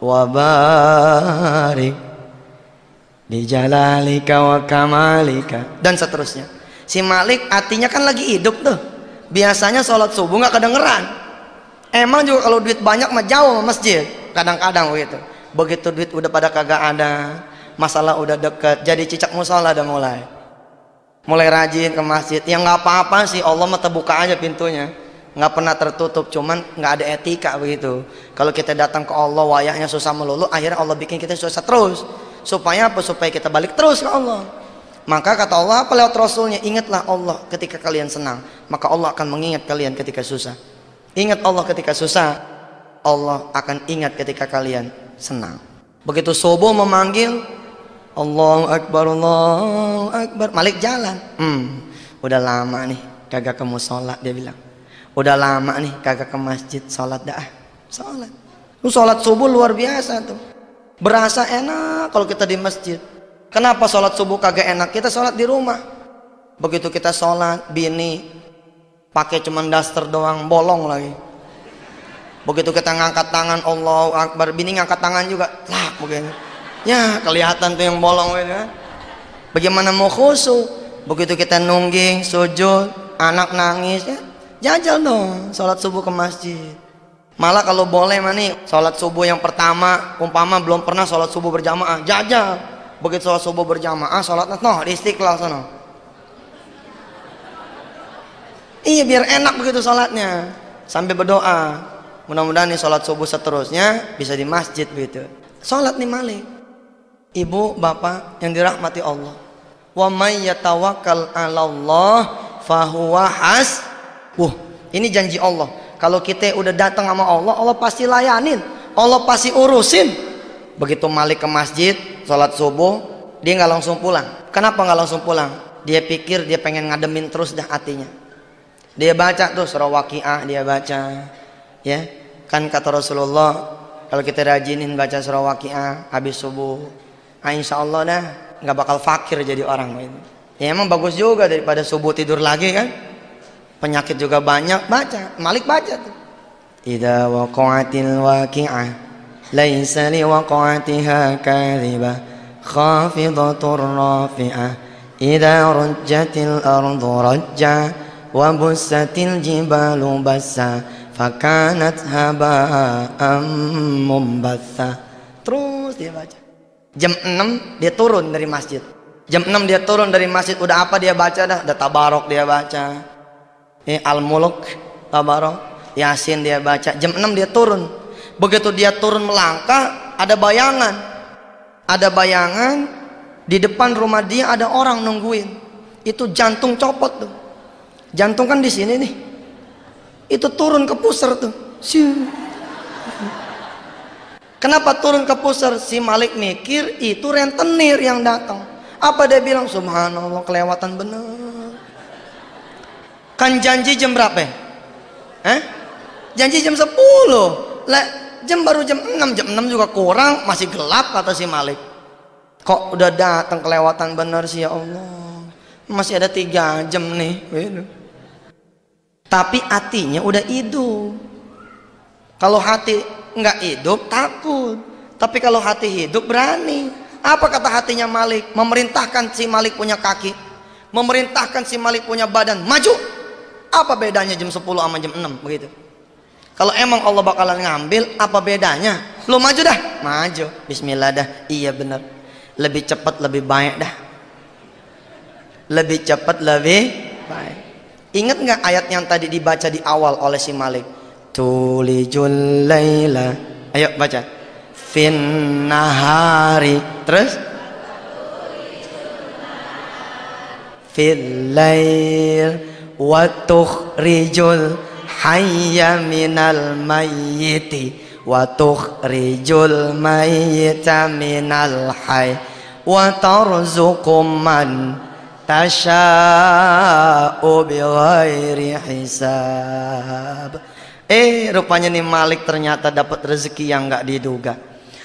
wa barik di jalalika wa kamalika, dan seterusnya. Si Malik artinya kan lagi hidup tuh. Biasanya sholat subuh nggak kedengeran. Emang juga kalau duit banyak mah jauh sama masjid. Kadang-kadang begitu. Begitu duit udah pada kagak ada, masalah udah deket, jadi cicak musola udah mulai rajin ke masjid. Ya nggak apa-apa sih, Allah mah terbuka aja pintunya, nggak pernah tertutup. Cuman nggak ada etika begitu. Kalau kita datang ke Allah wayahnya susah melulu, akhirnya Allah bikin kita susah terus. Supaya apa? Supaya kita balik terus ke Allah. Maka kata Allah apa lewat Rasulnya, ingatlah Allah ketika kalian senang, maka Allah akan mengingat kalian ketika susah. Ingat Allah ketika susah, Allah akan ingat ketika kalian senang. Begitu subuh memanggil, Allahu Akbar, Allahu Akbar, Malik jalan. Udah lama nih kagak ke musola, dia bilang. Udah lama nih kagak ke masjid, sholat dah. Sholat subuh luar biasa tuh. Berasa enak kalau kita di masjid. Kenapa sholat subuh kagak enak? Kita sholat di rumah. Begitu kita sholat, bini pakai cuman daster doang, bolong lagi. Begitu kita ngangkat tangan, Allahu Akbar, bini ngangkat tangan juga, lah begini. Ya kelihatan tuh yang bolong gitu kan. Bagaimana mau khusyuk? Begitu kita nungging, sujud, anak nangis, ya jajal dong sholat subuh ke masjid. Malah kalau boleh mah nih, sholat subuh yang pertama, umpama belum pernah sholat subuh berjamaah, jajal. Begitu sholat subuh berjamaah, sholat di Istiqlal sana. Iya biar enak begitu sholatnya, sambil berdoa. Mudah-mudahan nih sholat subuh seterusnya bisa di masjid begitu. Sholat nih Malik. Ibu, bapak yang dirahmati Allah. Wa may yatawakkal 'alallah fahuwa ini janji Allah. Kalau kita udah datang sama Allah, Allah pasti layanin, Allah pasti urusin. Begitu Malik ke masjid, sholat subuh, dia nggak langsung pulang. Kenapa nggak langsung pulang? Dia pikir dia pengen ngademin terus dah hatinya. Dia baca tuh surah Waqiah, dia baca, ya kan kata Rasulullah, kalau kita rajinin baca surah Waqiah habis subuh, insya Allah dah nggak bakal fakir jadi orang gitu. Ya emang bagus juga daripada subuh tidur lagi kan, penyakit juga banyak. Baca, Malik baca tuh. Idza waqa'atil waqi'ah laisa li waqa'atiha kadhibah khafidatur rafi'ah idza rujjatil ardu rajja wa bussatil jibalu bassa fakanat haba'an mumbatha. Terus dia baca. Jam 6 dia turun dari masjid. Jam 6 dia turun dari masjid, udah apa dia baca dah? Udah Tabarok dia baca. Al-Mulk, Tabarok, Yasin dia baca. Jam 6 dia turun. Begitu dia turun melangkah, ada bayangan. Ada bayangan di depan rumah dia ada orang nungguin. Itu jantung copot tuh. Jantung kan di sini nih. Itu turun ke pusar tuh. Kenapa turun ke pusar? Si Malik mikir itu rentenir yang datang. Apa dia bilang? Subhanallah, kelewatan bener. Kan janji jam berapa? Janji jam 10. Lah, baru jam 6. Jam 6 juga kurang, masih gelap kata si Malik. Kok udah datang kelewatan bener sih ya Allah. Masih ada 3 jam nih. Tapi hatinya udah hidup. Kalau hati nggak hidup takut, tapi kalau hati hidup berani. Apa kata hatinya Malik? Memerintahkan si Malik punya kaki, memerintahkan si Malik punya badan, maju. Apa bedanya jam 10 sama jam 6 begitu? Kalau emang Allah bakalan ngambil, apa bedanya? Lu maju dah, maju. Bismillah dah. Iya bener, lebih cepat lebih baik dah. Lebih cepat lebih baik. Ingat nggak ayat yang tadi dibaca di awal oleh si Malik? Tulijul laila, ayo baca. Fin nahari, terus fil lail wa tukhrijul hayya minal mayyiti wa tukhrijul mayyita minal hayy wa tarzuqum man tasya'u bighairi hisab. Rupanya nih Malik ternyata dapat rezeki yang nggak diduga.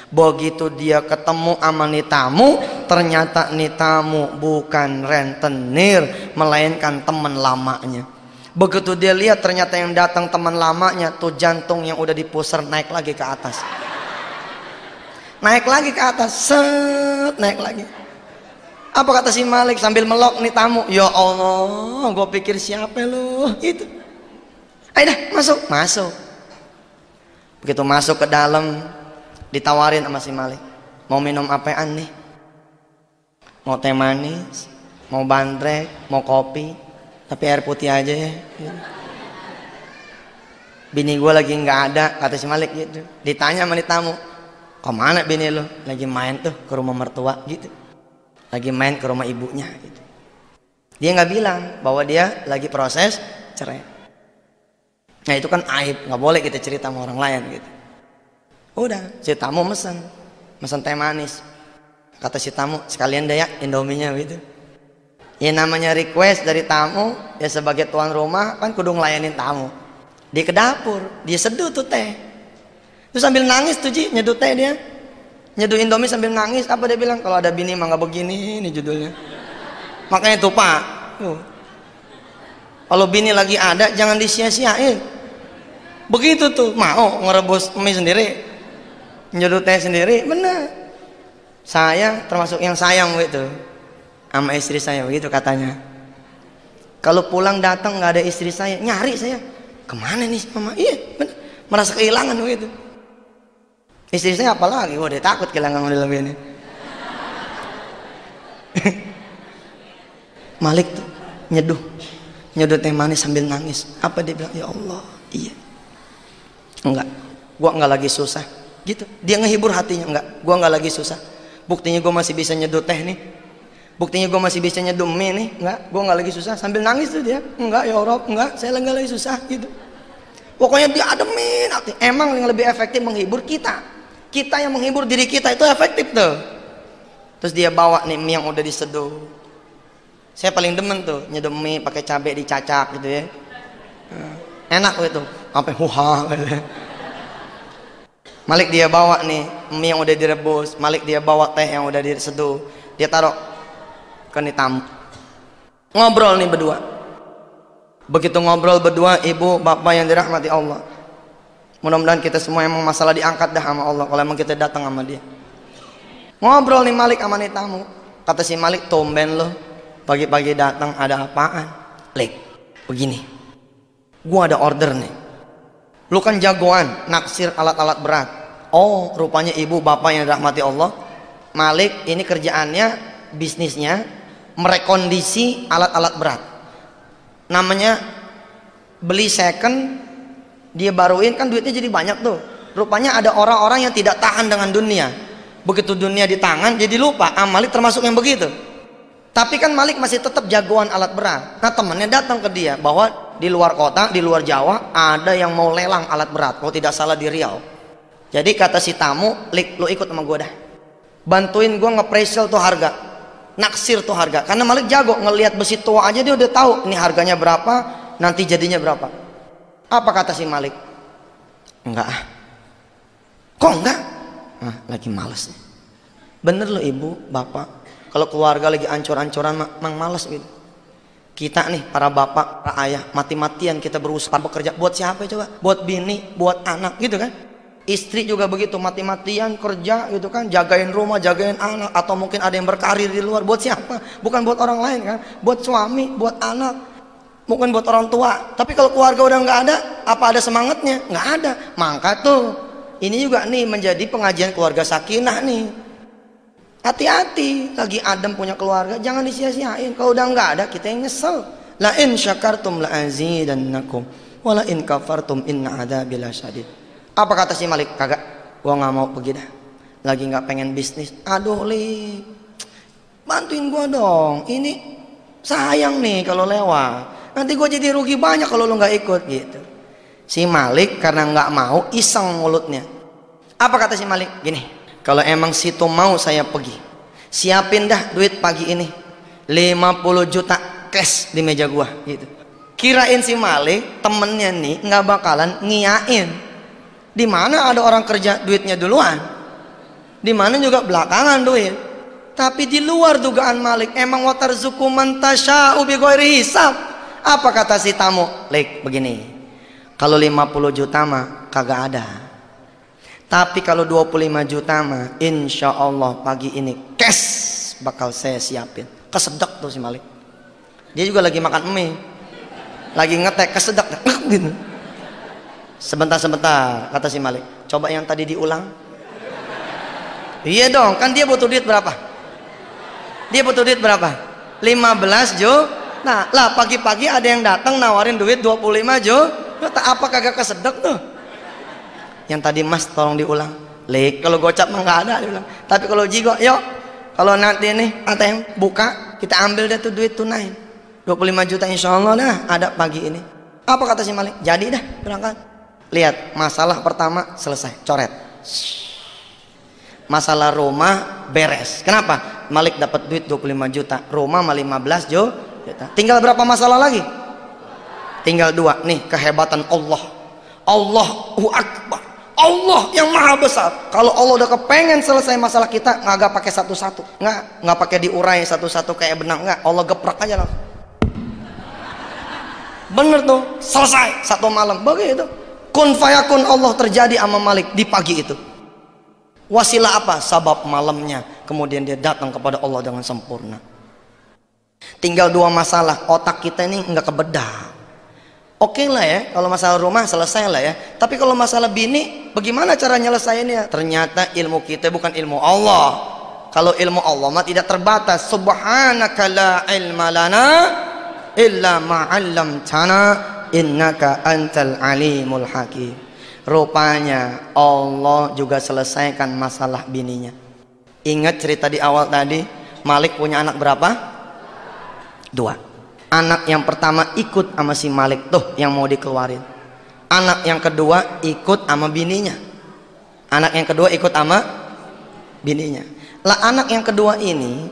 Begitu dia ketemu sama nih tamu, ternyata nih tamu bukan rentenir, melainkan teman lamanya. Begitu dia lihat ternyata yang datang teman lamanya, tuh jantung yang udah dipusar naik lagi ke atas. Naik lagi ke atas, set, naik lagi. Apa kata si Malik sambil melok nih tamu? Ya Allah, gue pikir siapa lu? Itu. Ayo dah, masuk. Begitu masuk ke dalam, ditawarin sama si Malik, mau minum apaan nih? Mau teh manis, mau bandrek, mau kopi, tapi air putih aja ya. Bini gue lagi nggak ada, kata si Malik gitu. Ditanya sama tamu, kemana bini lo? Lagi main tuh ke rumah mertua gitu, lagi main ke rumah ibunya gitu. Dia nggak bilang bahwa dia lagi proses cerai. Nah itu kan aib, nggak boleh kita cerita sama orang lain gitu. Udah, si tamu mesen teh manis. Kata si tamu, sekalian deh ya Indominya gitu. Ya namanya request dari tamu, ya sebagai tuan rumah kan kudu ngelayanin tamu. Dia ke dapur, dia seduh tuh teh. Terus sambil nangis tuh Ji, nyeduh teh dia. Nyeduh Indomie sambil nangis. Apa dia bilang? Kalau ada bini mah nggak begini, ini judulnya. Makanya tuh Pak, kalau bini lagi ada jangan disia-siain. Begitu tuh, mau ngerebus mie sendiri, nyeduh teh sendiri, benar. Saya termasuk yang sayang gitu sama istri saya, begitu katanya. Kalau pulang datang nggak ada istri saya, nyari saya, kemana nih mama? Iya, bener. Merasa kehilangan begitu. Istri saya apalagi, wah dia takut kehilangan model lebih ini. Malik tuh nyeduh teh manis sambil nangis. Apa dia bilang? Ya Allah, iya. Enggak, gua enggak lagi susah. Gitu. Dia ngehibur hatinya, enggak. Gua enggak lagi susah. Buktinya gua masih bisa nyeduh teh nih. Buktinya gua masih bisa nyeduh mie nih. Enggak, gua enggak lagi susah. Sambil nangis tuh dia. Enggak, ya Allah, enggak. Saya enggak lagi susah gitu. Pokoknya dia ademin hati. Emang yang lebih efektif menghibur kita. Kita yang menghibur diri kita itu efektif tuh. Terus dia bawa nih mie yang udah diseduh. Saya paling demen tuh nyeduh mie pakai cabai dicacak gitu ya. Enak gitu. Sampai huha gitu. Malik dia bawa nih mie yang udah direbus, Malik dia bawa teh yang udah diseduh, dia taruh ke nih tamu. Ngobrol nih berdua. Begitu ngobrol berdua, ibu bapak yang dirahmati Allah, mudah-mudahan kita semua emang masalah diangkat dah sama Allah kalau emang kita datang sama dia. Ngobrol nih Malik sama nih tamu. Kata si Malik, tumben lo pagi-pagi datang, ada apaan? Lik, begini, gua ada order nih. Lu kan jagoan naksir alat-alat berat. Oh, rupanya ibu bapak yang dirahmati Allah, Malik ini kerjaannya, bisnisnya merekondisi alat-alat berat. Namanya beli second, dia baruin, kan duitnya jadi banyak tuh. Rupanya ada orang-orang yang tidak tahan dengan dunia. Begitu dunia di tangan jadi lupa. Malik termasuk yang begitu. Tapi kan Malik masih tetap jagoan alat berat. Nah temannya datang ke dia bahwa di luar kota, di luar Jawa ada yang mau lelang alat berat, kalau tidak salah di Riau. Jadi kata si tamu, Lik, lu ikut sama gue dah, bantuin gue nge-appraisal tuh harga, naksir tuh harga. Karena Malik jago ngelihat besi tua aja, dia udah tahu ini harganya berapa, nanti jadinya berapa. Apa kata si Malik? Enggak. Kok enggak? Nah, lagi males nih. Bener loh ibu bapak, kalau keluarga lagi ancur-ancuran mang males gitu. Kita nih para bapak, para ayah, mati-matian kita berusaha bekerja buat siapa coba? Buat bini, buat anak gitu kan. Istri juga begitu, mati-matian kerja gitu kan, jagain rumah, jagain anak, atau mungkin ada yang berkarir di luar. Buat siapa? Bukan buat orang lain kan. Buat suami, buat anak, bukan buat orang tua. Tapi kalau keluarga udah nggak ada, apa ada semangatnya? Nggak ada. Maka tuh ini juga nih menjadi pengajian keluarga sakinah nih. Hati-hati, lagi Adam punya keluarga jangan disia-siain. Kalau udah nggak ada kita yang nyesel. La in syakartum la azidannakum wa la in kafartum inna adzabi lasyadid. Apa kata si Malik? Kagak, gua nggak mau pergi dah. Lagi nggak pengen bisnis. Aduh Li, bantuin gua dong. Ini sayang nih kalau lewat. Nanti gua jadi rugi banyak kalau lu nggak ikut gitu. Si Malik karena nggak mau, iseng mulutnya. Apa kata si Malik? Gini. Kalau emang situ mau saya pergi, siapin dah duit pagi ini 50 juta cash di meja gua gitu. Kirain si Malik temennya nih nggak bakalan ngiyain. Di mana ada orang kerja duitnya duluan, di mana juga belakangan duit. Tapi di luar dugaan Malik, emang watarzuqu man tasya'u bighairi hisab. Apa kata si tamu? Lik, begini, kalau 50 juta mah kagak ada. Tapi kalau 25 juta mah insya Allah pagi ini cash bakal saya siapin. Kesedek tuh si Malik. Dia juga lagi makan mie, lagi ngetek, kesedek gitu. Sebentar, kata si Malik. Coba yang tadi diulang. Iya dong, kan dia butuh duit berapa? Dia butuh duit berapa? 15 juta. Lah pagi-pagi ada yang datang nawarin duit 25 juta. Apa kagak kesedek tuh? Yang tadi Mas tolong diulang. Lek, kalau gocap mah nggak ada diulang. Tapi kalau jigo, yuk. Kalau nanti nih ATM buka, kita ambil deh tuh duit tunai. 25 juta insya Allah dah ada pagi ini. Apa kata si Malik? Jadi dah berangkat. Lihat, masalah pertama selesai, coret. Masalah rumah beres. Kenapa? Malik dapat duit 25 juta, rumah mah 15 juta. Tinggal berapa masalah lagi? Tinggal 2. Nih kehebatan Allah. Allahu Akbar. Allah yang maha besar. Kalau Allah udah kepengen selesai masalah kita, nggak pakai satu-satu, nggak pakai diurai satu-satu kayak benang, nggak. Allah geprak aja langsung. Bener tuh, selesai satu malam. Begitu. Kun fayakun Allah terjadi sama Malik di pagi itu. Wasilah apa? Sabab malamnya. Kemudian dia datang kepada Allah dengan sempurna. Tinggal 2 masalah. Otak kita ini nggak kebedah. Oke lah ya, kalau masalah rumah selesai lah ya. Tapi kalau masalah bini, bagaimana cara nyelesainnya? Ternyata ilmu kita bukan ilmu Allah. Kalau ilmu Allah mah tidak terbatas. Subhanaka la ilma lana illa ma'allamtana innaka antal alimul hakim. Rupanya Allah juga selesaikan masalah bininya. Ingat cerita di awal tadi, Malik punya anak berapa? 2. Anak yang pertama ikut sama si Malik tuh yang mau dikeluarin. Anak yang kedua ikut sama bininya. Anak yang kedua ikut sama bininya. Lah anak yang kedua ini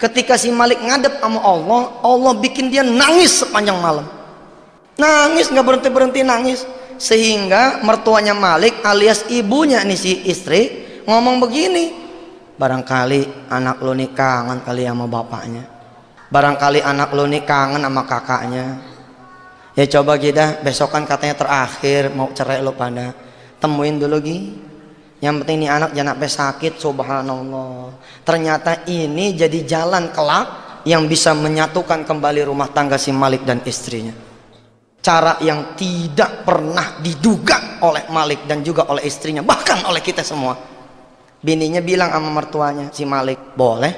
ketika si Malik ngadep sama Allah, Allah bikin dia nangis sepanjang malam. Nangis nggak berhenti nangis. Sehingga mertuanya Malik alias ibunya nih si istri ngomong begini, barangkali anak lo nih kangen kali sama bapaknya, barangkali anak lo nih kangen sama kakaknya. Ya coba kita besok kan katanya terakhir mau cerai lo pada, temuin dulu Gi. Yang penting nih anak jangan sampai sakit. Subhanallah, ternyata ini jadi jalan kelak yang bisa menyatukan kembali rumah tangga si Malik dan istrinya. Cara yang tidak pernah diduga oleh Malik dan juga oleh istrinya, bahkan oleh kita semua. Bininya bilang sama mertuanya si Malik, boleh,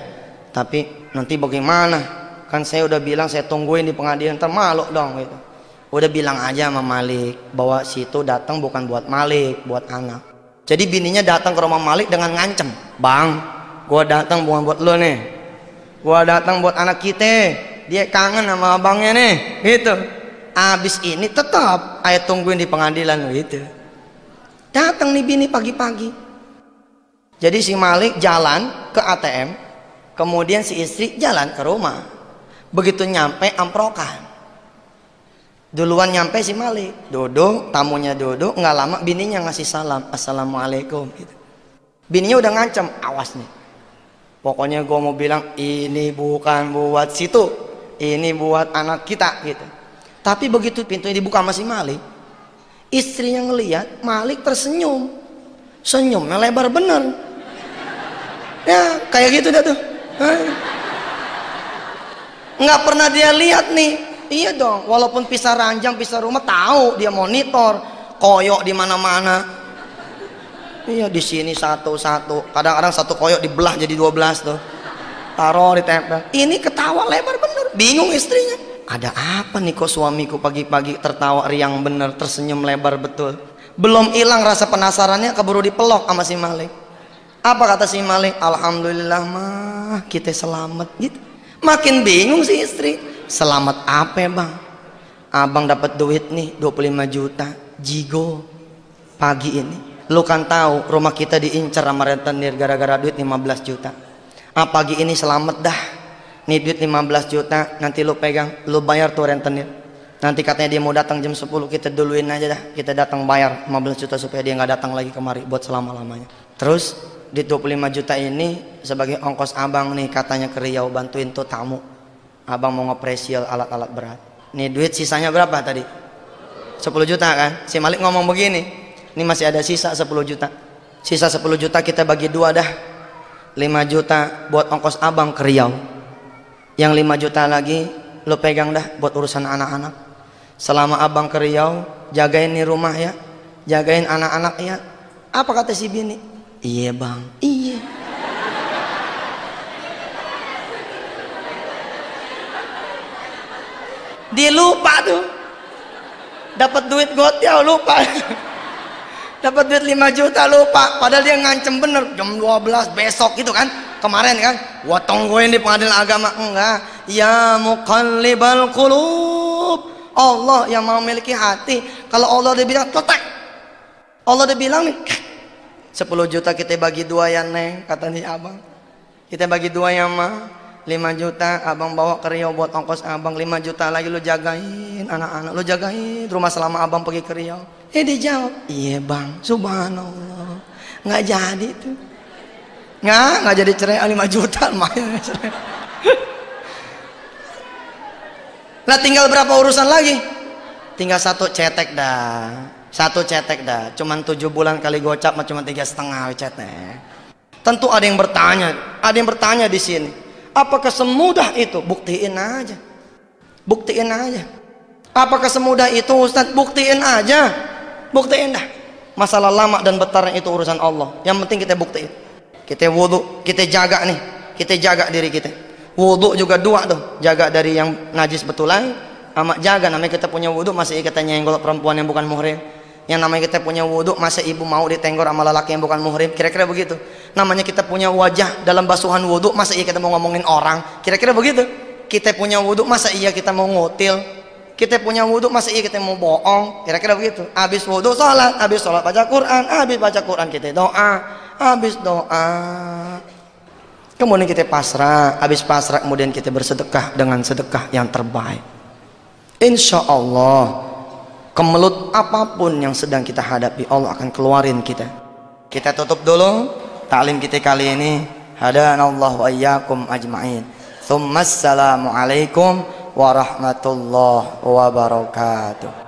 tapi nanti bagaimana? Kan saya udah bilang saya tungguin di pengadilan, ntar malu dong gitu. Udah bilang aja sama Malik bahwa situ datang bukan buat Malik, buat anak. Jadi bininya datang ke rumah Malik dengan ngancem, bang, gua datang bukan buat lo nih, gua datang buat anak kita, dia kangen sama abangnya nih, gitu. Abis ini tetap ayat tungguin di pengadilan gitu. Datang nih bini pagi-pagi. Jadi si Malik jalan ke ATM, kemudian si istri jalan ke rumah. Begitu nyampe amprokan, duluan nyampe si Malik, duduk, tamunya duduk, nggak lama bininya ngasih salam, assalamualaikum gitu. Bininya udah ngancam, awas nih, pokoknya gue mau bilang ini bukan buat situ, ini buat anak kita gitu. Tapi begitu pintunya dibuka sama si Malik, istrinya ngelihat Malik tersenyum, senyumnya lebar bener. Ya kayak gitu dah tuh. Nggak pernah dia lihat nih. Iya dong, walaupun pisah ranjang, pisah rumah, tahu dia monitor, koyok di mana-mana. Iya di sini satu-satu, kadang-kadang satu koyok dibelah jadi 12 tuh, taruh di tempel. Ini ketawa lebar bener, bingung istrinya. Ada apa nih kok suamiku pagi-pagi tertawa riang bener, tersenyum lebar betul. Belum hilang rasa penasarannya, keburu dipelok sama si Malik. Apa kata si Malik? Alhamdulillah mah kita selamat gitu. Makin bingung si istri. Selamat apa ya bang? Abang dapat duit nih 25 juta jigo pagi ini. Lu kan tahu rumah kita diincar sama rentenir gara-gara duit 15 juta. Pagi ini selamat dah. Nih duit 15 juta nanti lu pegang, lu bayar tuh rentenir. Nanti katanya dia mau datang jam 10, kita duluin aja dah, kita datang bayar 15 juta supaya dia nggak datang lagi kemari buat selama-lamanya. Terus di 25 juta ini sebagai ongkos abang nih katanya ke Riau bantuin tuh tamu. Abang mau ngepresial alat-alat berat. Nih duit sisanya berapa tadi? 10 juta kan? Si Malik ngomong begini, ini masih ada sisa 10 juta. Sisa 10 juta kita bagi 2 dah. 5 juta buat ongkos abang ke Riau. Yang 5 juta lagi lo pegang dah buat urusan anak-anak. Selama abang ke Riau jagain nih rumah ya, jagain anak-anak ya. Apa kata si bini? Iya bang, iya. Dia lupa tuh, dapat duit gotiau lupa. Dapat duit 5 juta lupa, padahal dia ngancem bener jam 12 besok gitu kan, kemarin kan, gua tungguin di pengadilan agama. Enggak, ya muqallibal qulub, Allah yang mau memiliki hati. Kalau Allah udah bilang tetek, Allah udah bilang nih 10 juta kita bagi 2 ya neng, kata nih abang, kita bagi 2 ya mah, 5 juta abang bawa ke Riau buat ongkos abang, 5 juta lagi lu jagain anak-anak, lu jagain rumah selama abang pergi ke Riau. Dijawab, iya bang, subhanallah, nggak jadi tuh, nggak jadi cerai. 5 juta main cerai. Lah tinggal berapa urusan lagi? Tinggal 1 cetek dah, 1 cetek dah. Cuman 7 bulan kali gocap mah cuma 3,5 cetek. Tentu ada yang bertanya di sini, apakah semudah itu? Buktiin aja, buktiin aja. Apakah semudah itu Ustadz? Buktiin aja. Buktiin dah. Masalah lama dan bertarung itu urusan Allah. Yang penting kita buktiin. Kita wudhu, kita jaga nih, kita jaga diri kita. Wudhu juga 2 tuh, jaga dari yang najis betulan, sama jaga namanya kita punya wudhu masih kita nyenggol perempuan yang bukan muhrim. Yang namanya kita punya wudhu masa ibu mau ditenggor sama lelaki yang bukan muhrim, kira-kira begitu. Namanya kita punya wajah dalam basuhan wudhu, masa iya kita mau ngomongin orang, kira-kira begitu. Kita punya wudhu masa iya kita mau ngutil. Kita punya wudhu masa iya kita mau bohong, kira-kira begitu. Habis wudhu sholat, habis sholat baca Quran, habis baca Quran kita doa, habis doa kemudian kita pasrah, habis pasrah kemudian kita bersedekah dengan sedekah yang terbaik. Insya Allah kemelut apapun yang sedang kita hadapi, Allah akan keluarin kita. Kita tutup dulu taklim kita kali ini. Hadanallahu wa iyyakum ajma'in. Tsummassalamu alaikum warahmatullahi wabarakatuh.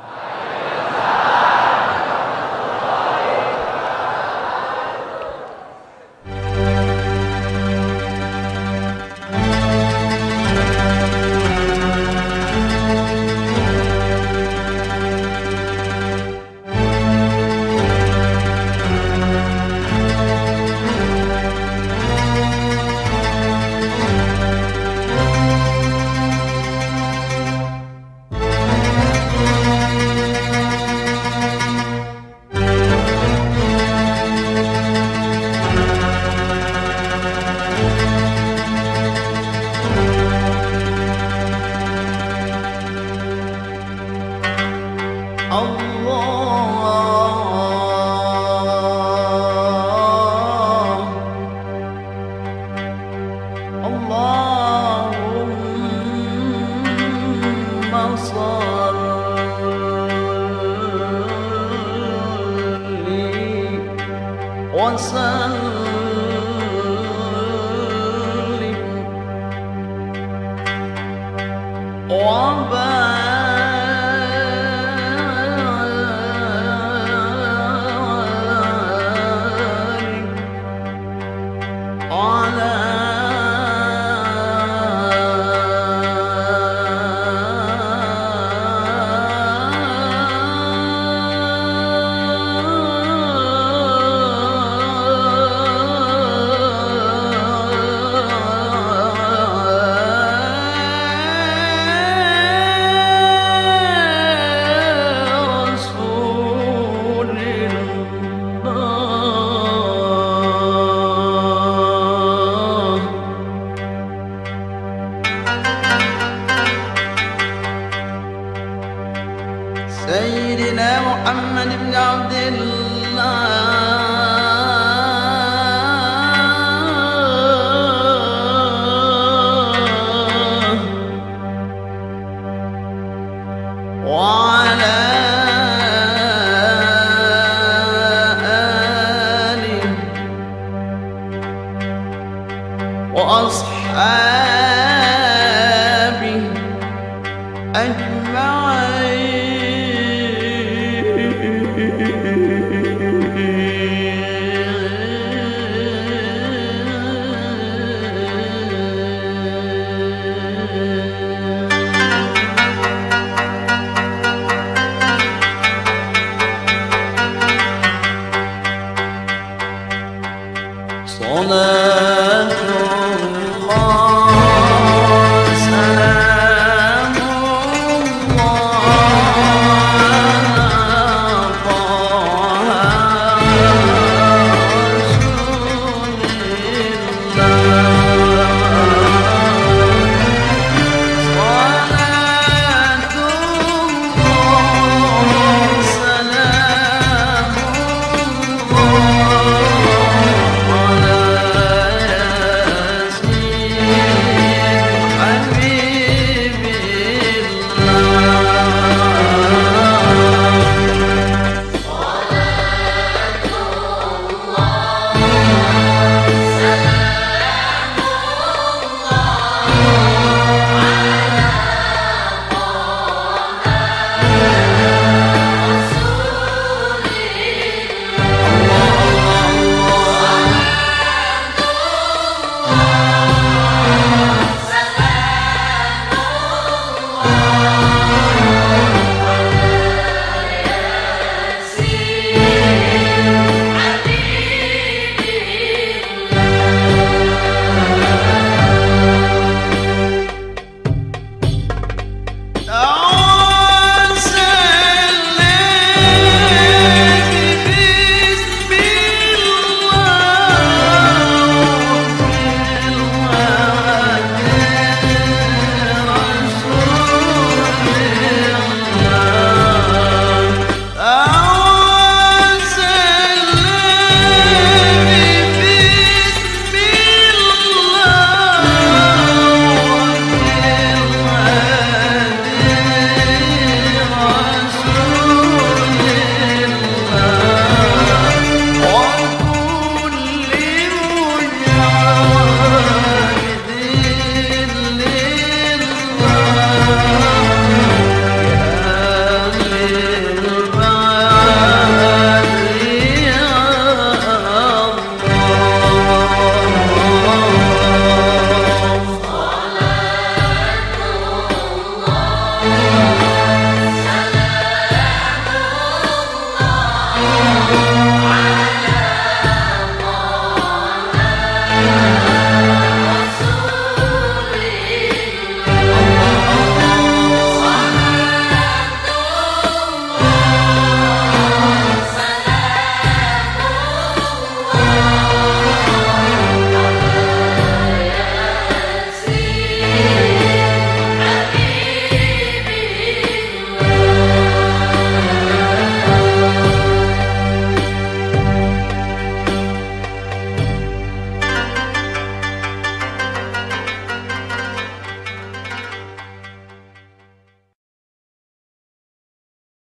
وأصحابه أجمعين.